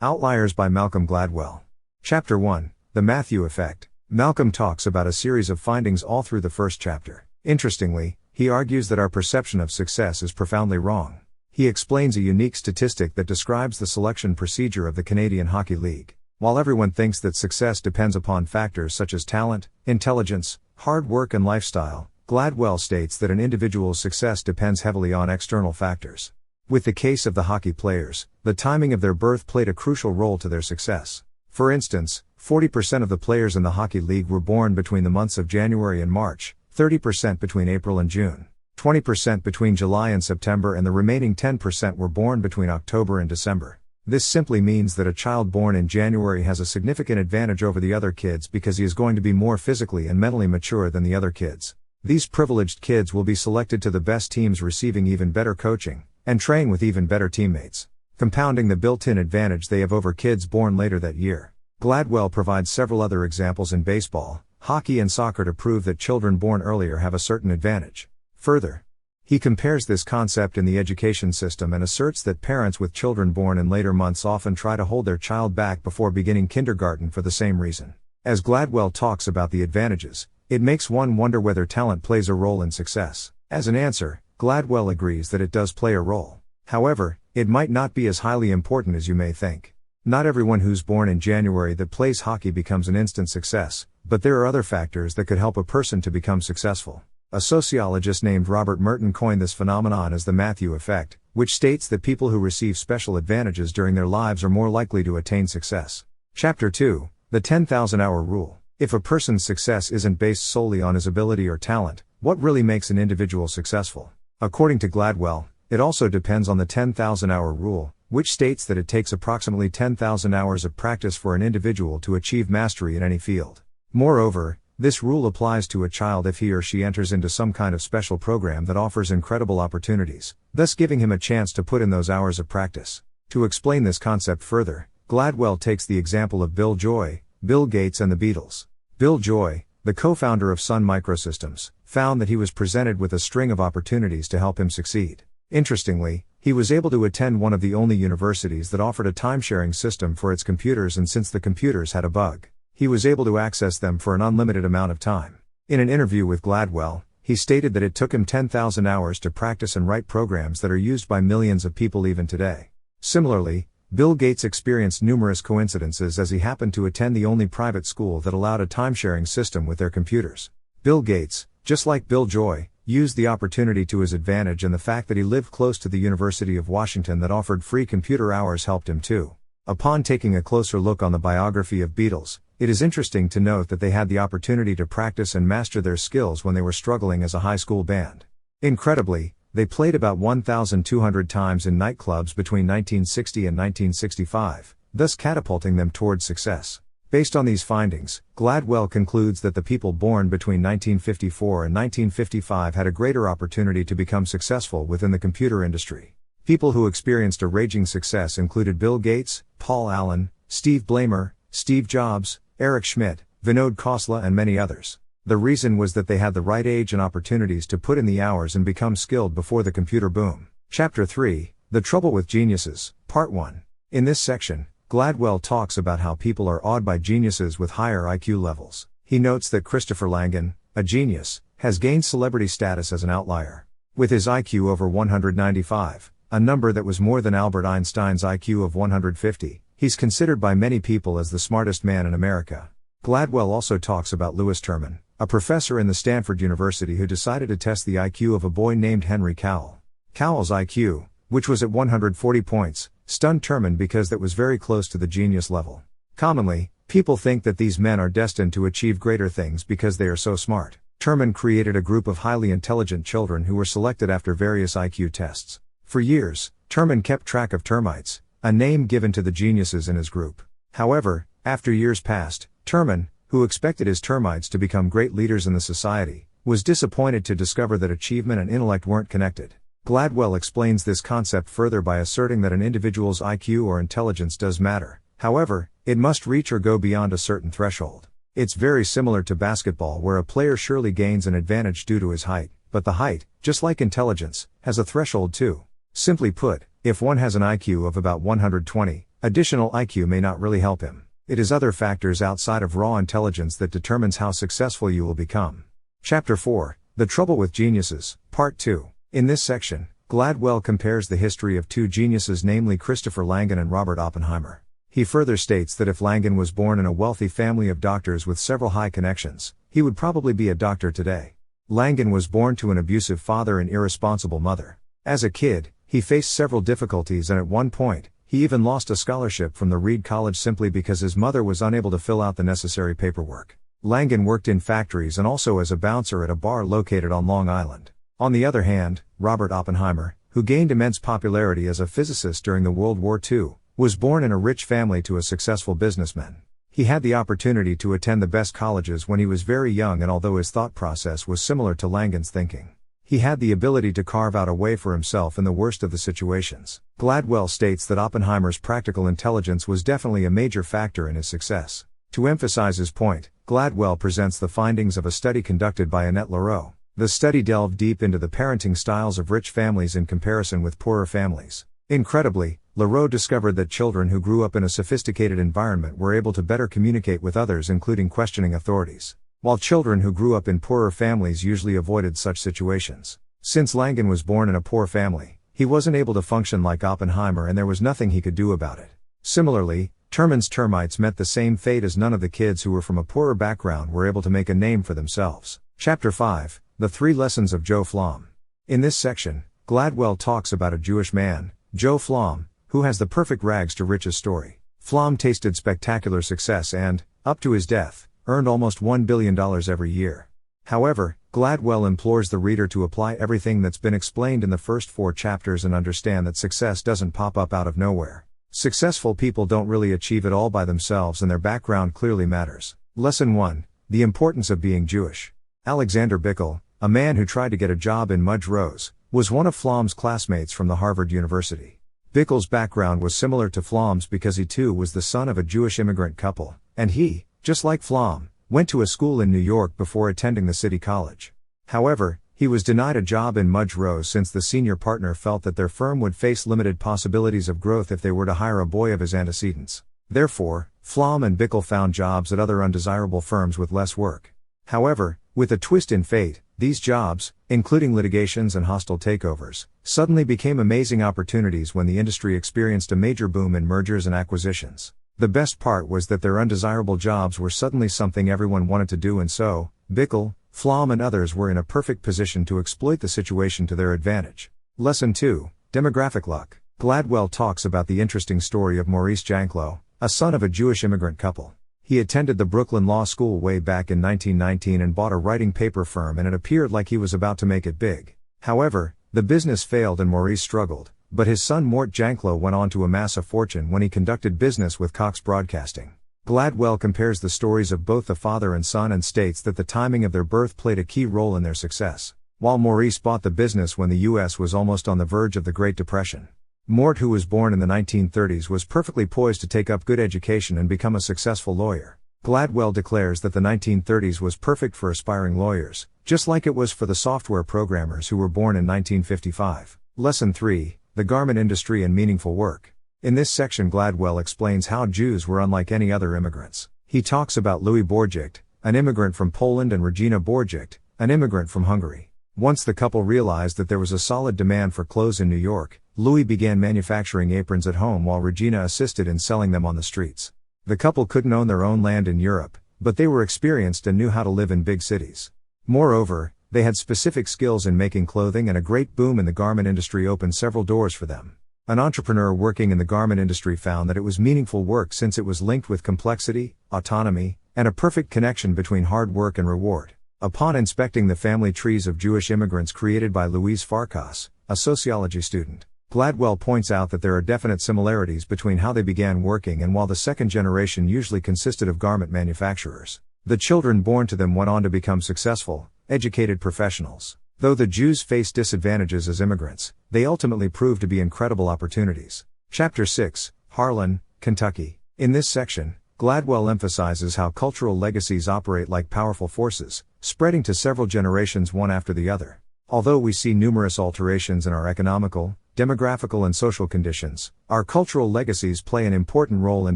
Outliers by Malcolm Gladwell. Chapter 1, The Matthew Effect. Malcolm talks about a series of findings all through the first chapter. Interestingly, he argues that our perception of success is profoundly wrong. He explains a unique statistic that describes the selection procedure of the Canadian Hockey League. While everyone thinks that success depends upon factors such as talent, intelligence, hard work and lifestyle, Gladwell states that an individual's success depends heavily on external factors. With the case of the hockey players, the timing of their birth played a crucial role to their success. For instance, 40% of the players in the Hockey League were born between the months of January and March, 30% between April and June, 20% between July and September, and the remaining 10% were born between October and December. This simply means that a child born in January has a significant advantage over the other kids because he is going to be more physically and mentally mature than the other kids. These privileged kids will be selected to the best teams, receiving even better coaching and train with even better teammates, compounding the built-in advantage they have over kids born later that year. Gladwell provides several other examples in baseball, hockey and soccer to prove that children born earlier have a certain advantage. Further, he compares this concept in the education system and asserts that parents with children born in later months often try to hold their child back before beginning kindergarten for the same reason. As Gladwell talks about the advantages, it makes one wonder whether talent plays a role in success. As an answer, Gladwell agrees that it does play a role. However, it might not be as highly important as you may think. Not everyone who's born in January that plays hockey becomes an instant success, but there are other factors that could help a person to become successful. A sociologist named Robert Merton coined this phenomenon as the Matthew Effect, which states that people who receive special advantages during their lives are more likely to attain success. Chapter 2, The 10,000-Hour Rule. If a person's success isn't based solely on his ability or talent, what really makes an individual successful? According to Gladwell, it also depends on the 10,000-hour rule, which states that it takes approximately 10,000 hours of practice for an individual to achieve mastery in any field. Moreover, this rule applies to a child if he or she enters into some kind of special program that offers incredible opportunities, thus giving him a chance to put in those hours of practice. To explain this concept further, Gladwell takes the example of Bill Joy, Bill Gates and the Beatles. Bill Joy, the co-founder of Sun Microsystems, found that he was presented with a string of opportunities to help him succeed. Interestingly, he was able to attend one of the only universities that offered a time-sharing system for its computers, and since the computers had a bug, he was able to access them for an unlimited amount of time. In an interview with Gladwell, he stated that it took him 10,000 hours to practice and write programs that are used by millions of people even today. Similarly, Bill Gates experienced numerous coincidences as he happened to attend the only private school that allowed a time-sharing system with their computers. Bill Gates, just like Bill Joy, used the opportunity to his advantage, and the fact that he lived close to the University of Washington that offered free computer hours helped him too. Upon taking a closer look on the biography of Beatles, it is interesting to note that they had the opportunity to practice and master their skills when they were struggling as a high school band. Incredibly, they played about 1,200 times in nightclubs between 1960 and 1965, thus catapulting them towards success. Based on these findings, Gladwell concludes that the people born between 1954 and 1955 had a greater opportunity to become successful within the computer industry. People who experienced a raging success included Bill Gates, Paul Allen, Steve Ballmer, Steve Jobs, Eric Schmidt, Vinod Khosla and many others. The reason was that they had the right age and opportunities to put in the hours and become skilled before the computer boom. Chapter 3, The Trouble with Geniuses, Part 1. In this section, Gladwell talks about how people are awed by geniuses with higher IQ levels. He notes that Christopher Langan, a genius, has gained celebrity status as an outlier. With his IQ over 195, a number that was more than Albert Einstein's IQ of 150, he's considered by many people as the smartest man in America. Gladwell also talks about Lewis Terman, a professor in the Stanford University who decided to test the IQ of a boy named Henry Cowell. Cowell's IQ, which was at 140 points, stunned Terman because that was very close to the genius level. Commonly, people think that these men are destined to achieve greater things because they are so smart. Terman created a group of highly intelligent children who were selected after various IQ tests. For years, Terman kept track of termites, a name given to the geniuses in his group. However, after years passed, Terman, who expected his termites to become great leaders in the society, was disappointed to discover that achievement and intellect weren't connected. Gladwell explains this concept further by asserting that an individual's IQ or intelligence does matter. However, it must reach or go beyond a certain threshold. It's very similar to basketball, where a player surely gains an advantage due to his height, but the height, just like intelligence, has a threshold too. Simply put, if one has an IQ of about 120, Additional IQ may not really help him. It is other factors outside of raw intelligence that determines how successful you will become. Chapter 4, The Trouble with Geniuses, Part 2. In this section, Gladwell compares the history of two geniuses, namely Christopher Langan and Robert Oppenheimer. He further states that if Langan was born in a wealthy family of doctors with several high connections, he would probably be a doctor today. Langan was born to an abusive father and irresponsible mother. As a kid, he faced several difficulties, and at one point, he even lost a scholarship from the Reed College simply because his mother was unable to fill out the necessary paperwork. Langan worked in factories and also as a bouncer at a bar located on Long Island. On the other hand, Robert Oppenheimer, who gained immense popularity as a physicist during the World War II, was born in a rich family to a successful businessman. He had the opportunity to attend the best colleges when he was very young, and although his thought process was similar to Langan's thinking, he had the ability to carve out a way for himself in the worst of the situations. Gladwell states that Oppenheimer's practical intelligence was definitely a major factor in his success. To emphasize his point, Gladwell presents the findings of a study conducted by Annette Leroux. The study delved deep into the parenting styles of rich families in comparison with poorer families. Incredibly, Leroux discovered that children who grew up in a sophisticated environment were able to better communicate with others, including questioning authorities, while children who grew up in poorer families usually avoided such situations. Since Langan was born in a poor family, he wasn't able to function like Oppenheimer, and there was nothing he could do about it. Similarly, Terman's termites met the same fate, as none of the kids who were from a poorer background were able to make a name for themselves. Chapter 5, The 3 Lessons of Joe Flom. In this section, Gladwell talks about a Jewish man, Joe Flom, who has the perfect rags to riches story. Flom tasted spectacular success and, up to his death, earned almost $1 billion every year. However, Gladwell implores the reader to apply everything that's been explained in the first 4 chapters and understand that success doesn't pop up out of nowhere. Successful people don't really achieve it all by themselves, and their background clearly matters. Lesson 1, The Importance of Being Jewish. Alexander Bickel, a man who tried to get a job in Mudge Rose, was one of Flom's classmates from the Harvard University. Bickel's background was similar to Flom's because he too was the son of a Jewish immigrant couple, and he, just like Flom, went to a school in New York before attending the City College. However, he was denied a job in Mudge Rose since the senior partner felt that their firm would face limited possibilities of growth if they were to hire a boy of his antecedents. Therefore, Flom and Bickel found jobs at other undesirable firms with less work. However, with a twist in fate, these jobs, including litigations and hostile takeovers, suddenly became amazing opportunities when the industry experienced a major boom in mergers and acquisitions. The best part was that their undesirable jobs were suddenly something everyone wanted to do, and so, Bickel, Flom and others were in a perfect position to exploit the situation to their advantage. Lesson 2, Demographic Luck. Gladwell talks about the interesting story of Maurice Janklow, a son of a Jewish immigrant couple. He attended the Brooklyn Law School way back in 1919 and bought a writing paper firm, and it appeared like he was about to make it big. However, the business failed and Maurice struggled, but his son Mort Janklow went on to amass a fortune when he conducted business with Cox Broadcasting. Gladwell compares the stories of both the father and son and states that the timing of their birth played a key role in their success. While Maurice bought the business when the U.S. was almost on the verge of the Great Depression, Mort, who was born in the 1930s, was perfectly poised to take up good education and become a successful lawyer. Gladwell declares that the 1930s was perfect for aspiring lawyers, just like it was for the software programmers who were born in 1955. Lesson 3, The Garment Industry and Meaningful Work. In this section, Gladwell explains how Jews were unlike any other immigrants. He talks about Louis Borgicht, an immigrant from Poland, and Regina Borgicht, an immigrant from Hungary. Once the couple realized that there was a solid demand for clothes in New York, Louis began manufacturing aprons at home while Regina assisted in selling them on the streets. The couple couldn't own their own land in Europe, but they were experienced and knew how to live in big cities. Moreover, they had specific skills in making clothing, and a great boom in the garment industry opened several doors for them. An entrepreneur working in the garment industry found that it was meaningful work since it was linked with complexity, autonomy, and a perfect connection between hard work and reward. Upon inspecting the family trees of Jewish immigrants created by Louise Farkas, a sociology student, Gladwell points out that there are definite similarities between how they began working and while the second generation usually consisted of garment manufacturers. The children born to them went on to become successful, educated professionals. Though the Jews faced disadvantages as immigrants, they ultimately proved to be incredible opportunities. Chapter 6, Harlan, Kentucky. In this section, Gladwell emphasizes how cultural legacies operate like powerful forces, spreading to several generations one after the other. Although we see numerous alterations in our economical, demographical and social conditions, our cultural legacies play an important role in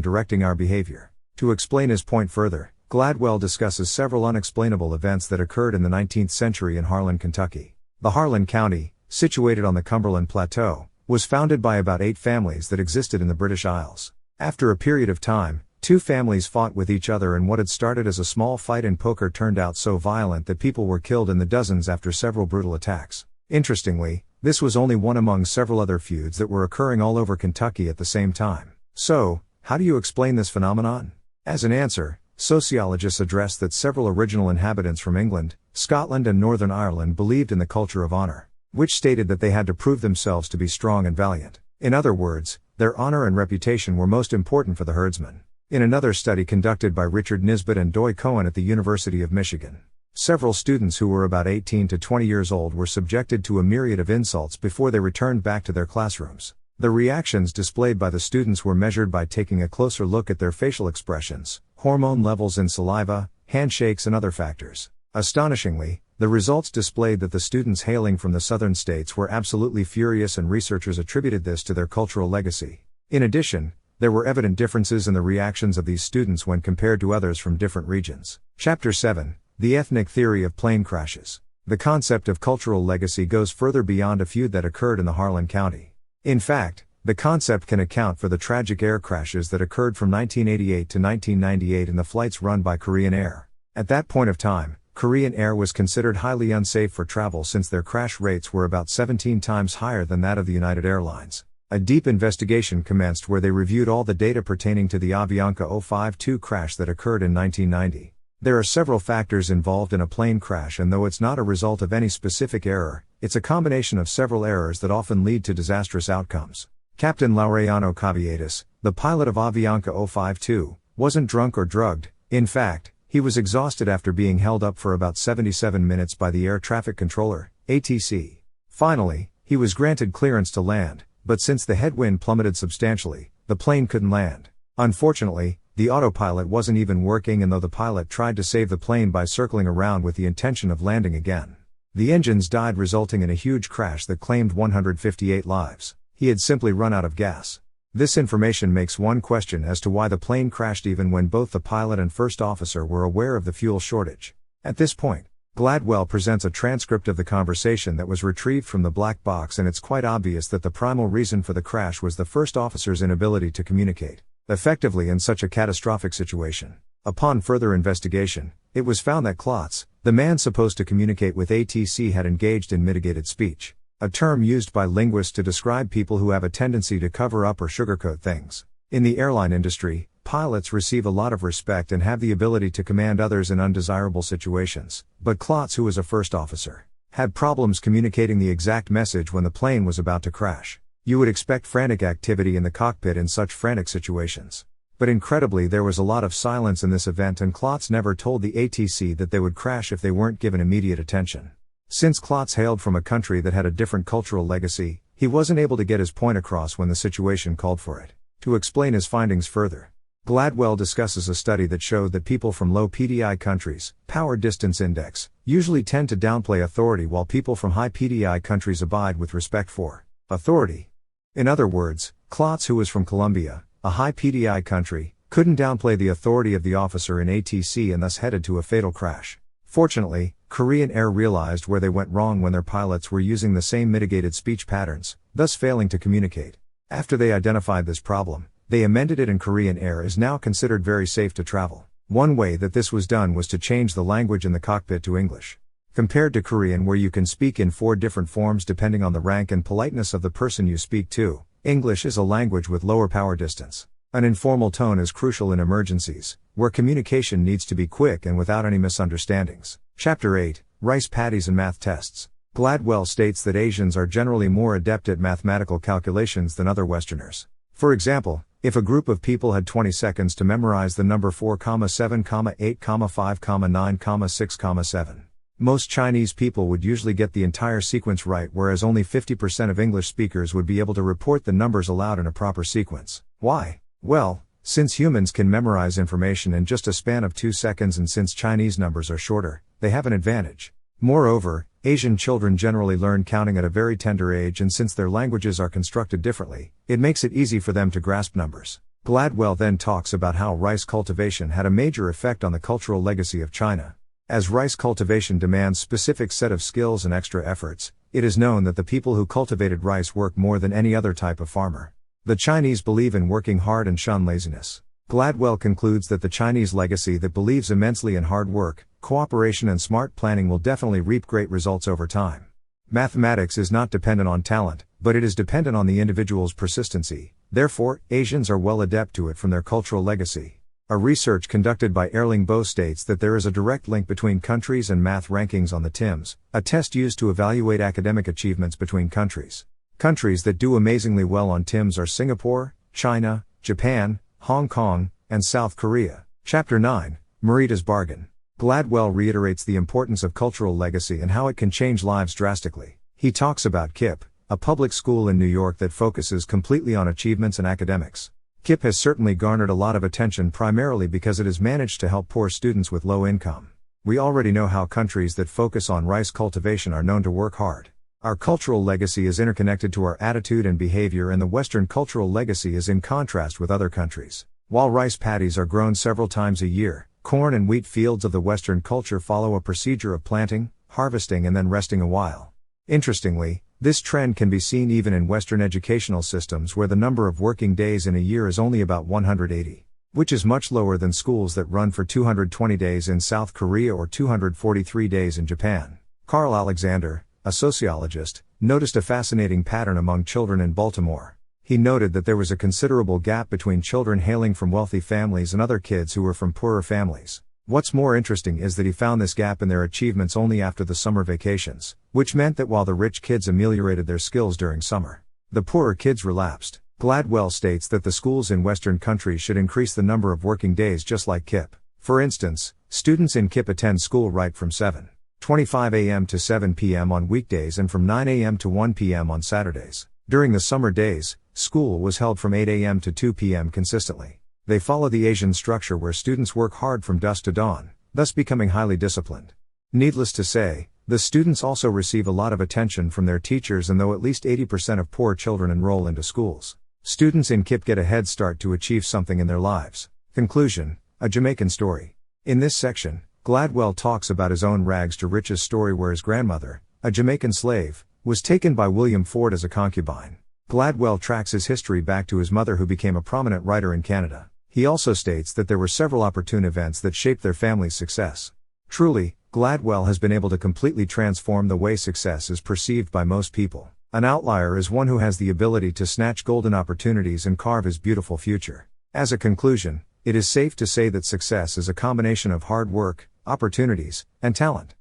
directing our behavior. To explain his point further, Gladwell discusses several unexplainable events that occurred in the 19th century in Harlan, Kentucky. The Harlan County, situated on the Cumberland Plateau, was founded by about 8 families that existed in the British Isles. After a period of time, 2 families fought with each other, and what had started as a small fight in poker turned out so violent that people were killed in the dozens after several brutal attacks. Interestingly, this was only one among several other feuds that were occurring all over Kentucky at the same time. So, how do you explain this phenomenon? As an answer, sociologists address that several original inhabitants from England, Scotland and Northern Ireland believed in the culture of honor, which stated that they had to prove themselves to be strong and valiant. In other words, their honor and reputation were most important for the herdsmen. In another study conducted by Richard Nisbet and Doy Cohen at the University of Michigan, several students who were about 18 to 20 years old were subjected to a myriad of insults before they returned back to their classrooms. The reactions displayed by the students were measured by taking a closer look at their facial expressions, hormone levels in saliva, handshakes and other factors. Astonishingly, the results displayed that the students hailing from the southern states were absolutely furious, and researchers attributed this to their cultural legacy. In addition, there were evident differences in the reactions of these students when compared to others from different regions. Chapter 7. The Ethnic Theory of Plane Crashes. The concept of cultural legacy goes further beyond a feud that occurred in the Harlan County. In fact, the concept can account for the tragic air crashes that occurred from 1988 to 1998 in the flights run by Korean Air. At that point of time, Korean Air was considered highly unsafe for travel since their crash rates were about 17 times higher than that of the United Airlines. A deep investigation commenced where they reviewed all the data pertaining to the Avianca 052 crash that occurred in 1990. There are several factors involved in a plane crash, and though it's not a result of any specific error, it's a combination of several errors that often lead to disastrous outcomes. Captain Laureano Caviedes, the pilot of Avianca 052, wasn't drunk or drugged. In fact, he was exhausted after being held up for about 77 minutes by the air traffic controller, ATC. Finally, he was granted clearance to land, but since the headwind plummeted substantially, the plane couldn't land. Unfortunately, the autopilot wasn't even working, and though the pilot tried to save the plane by circling around with the intention of landing again, the engines died, resulting in a huge crash that claimed 158 lives. He had simply run out of gas. This information makes one question as to why the plane crashed even when both the pilot and first officer were aware of the fuel shortage. At this point, Gladwell presents a transcript of the conversation that was retrieved from the black box, and it's quite obvious that the primal reason for the crash was the first officer's inability to communicate effectively in such a catastrophic situation. Upon further investigation, it was found that Klotz, the man supposed to communicate with ATC, had engaged in mitigated speech, a term used by linguists to describe people who have a tendency to cover up or sugarcoat things. In the airline industry, pilots receive a lot of respect and have the ability to command others in undesirable situations, but Klotz, who was a first officer, had problems communicating the exact message when the plane was about to crash. You would expect frantic activity in the cockpit in such frantic situations. But incredibly, there was a lot of silence in this event, and Klotz never told the ATC that they would crash if they weren't given immediate attention. Since Klotz hailed from a country that had a different cultural legacy, he wasn't able to get his point across when the situation called for it. To explain his findings further, Gladwell discusses a study that showed that people from low PDI countries, power distance index, usually tend to downplay authority, while people from high PDI countries abide with respect for authority. In other words, Klotz, who was from Colombia, a high PDI country, couldn't downplay the authority of the officer in ATC and thus headed to a fatal crash. Fortunately, Korean Air realized where they went wrong when their pilots were using the same mitigated speech patterns, thus failing to communicate. After they identified this problem, they amended it, and Korean Air is now considered very safe to travel. One way that this was done was to change the language in the cockpit to English. Compared to Korean, where you can speak in 4 different forms depending on the rank and politeness of the person you speak to, English is a language with lower power distance. An informal tone is crucial in emergencies, where communication needs to be quick and without any misunderstandings. Chapter 8, Rice Paddies and Math Tests. Gladwell states that Asians are generally more adept at mathematical calculations than other Westerners. For example, if a group of people had 20 seconds to memorize the number 4, 7, 8, 5, 9, 6, 7, most Chinese people would usually get the entire sequence right, whereas only 50% of English speakers would be able to report the numbers aloud in a proper sequence. Why? Well, since humans can memorize information in just a span of 2 seconds, and since Chinese numbers are shorter, they have an advantage. Moreover, Asian children generally learn counting at a very tender age, and since their languages are constructed differently, it makes it easy for them to grasp numbers. Gladwell then talks about how rice cultivation had a major effect on the cultural legacy of China. As rice cultivation demands specific set of skills and extra efforts, it is known that the people who cultivated rice work more than any other type of farmer. The Chinese believe in working hard and shun laziness. Gladwell concludes that the Chinese legacy that believes immensely in hard work, cooperation and smart planning will definitely reap great results over time. Mathematics is not dependent on talent, but it is dependent on the individual's persistency. Therefore, Asians are well adept to it from their cultural legacy. A research conducted by Erling Boe states that there is a direct link between countries and math rankings on the TIMSS, a test used to evaluate academic achievements between countries. Countries that do amazingly well on TIMSS are Singapore, China, Japan, Hong Kong, and South Korea. Chapter 9, Marita's Bargain. Gladwell reiterates the importance of cultural legacy and how it can change lives drastically. He talks about KIPP, a public school in New York that focuses completely on achievements and academics. KIPP has certainly garnered a lot of attention primarily because it has managed to help poor students with low income. We already know how countries that focus on rice cultivation are known to work hard. Our cultural legacy is interconnected to our attitude and behavior, and the Western cultural legacy is in contrast with other countries. While rice paddies are grown several times a year, corn and wheat fields of the Western culture follow a procedure of planting, harvesting and then resting a while. Interestingly, this trend can be seen even in Western educational systems where the number of working days in a year is only about 180, which is much lower than schools that run for 220 days in South Korea or 243 days in Japan. Carl Alexander, a sociologist, noticed a fascinating pattern among children in Baltimore. He noted that there was a considerable gap between children hailing from wealthy families and other kids who were from poorer families. What's more interesting is that he found this gap in their achievements only after the summer vacations, which meant that while the rich kids ameliorated their skills during summer, the poorer kids relapsed. Gladwell states that the schools in Western countries should increase the number of working days just like KIPP. For instance, students in KIPP attend school right from 7:25 a.m. to 7 p.m. on weekdays and from 9 a.m. to 1 p.m. on Saturdays. During the summer days, school was held from 8 a.m. to 2 p.m. consistently. They follow the Asian structure where students work hard from dusk to dawn, thus becoming highly disciplined. Needless to say, the students also receive a lot of attention from their teachers, and though at least 80% of poor children enroll into schools, students in KIPP get a head start to achieve something in their lives. Conclusion, a Jamaican story. In this section, Gladwell talks about his own rags to riches story where his grandmother, a Jamaican slave, was taken by William Ford as a concubine. Gladwell tracks his history back to his mother, who became a prominent writer in Canada. He also states that there were several opportune events that shaped their family's success. Truly, Gladwell has been able to completely transform the way success is perceived by most people. An outlier is one who has the ability to snatch golden opportunities and carve his beautiful future. As a conclusion, it is safe to say that success is a combination of hard work, opportunities, and talent.